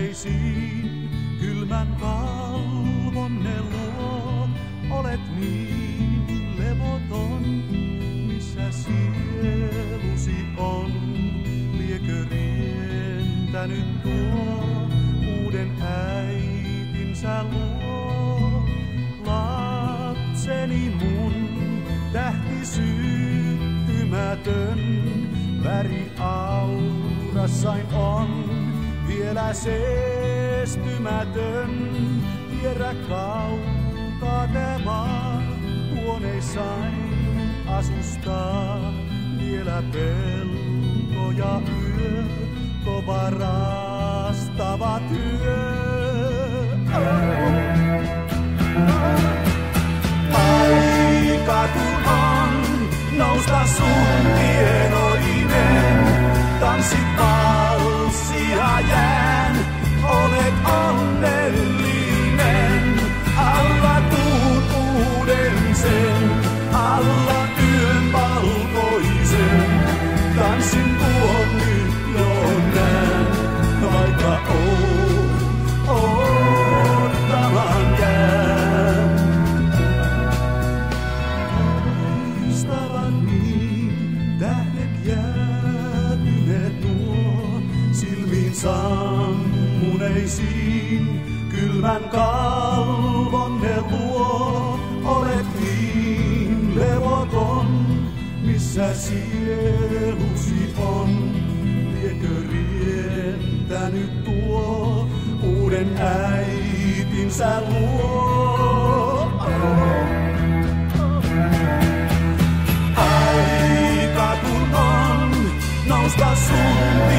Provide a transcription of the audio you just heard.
Muneisiin kylmän kalvonne luo, olet niin levoton, missä sielusi on. Liekö rientänyt tuo uuden äitinsä luo? Lapseni mun tähti syttymätön, väri aurassain on. Vielä seestymätön, kierrä kaukaa tää maa, huoneissain asustaa. Vielä pelko ja yö, kova rastava työ. Aika kun on nousta sun tienoinen, tanssit valssia jään, olet onnellinen. Alla tuun uuden sen, alla yön valkoisen, tanssin tuon nyt jo näen, vaikka odottamaan jään. Muistavat niin tähdet jäätyneet nuo, silmiin sammuneisiin kylmän kalvon ne luo. Olet niin levoton, missä sielusi on. Liekö rientänyt tuo uuden äitinsä luo? Aika kun on nousta sun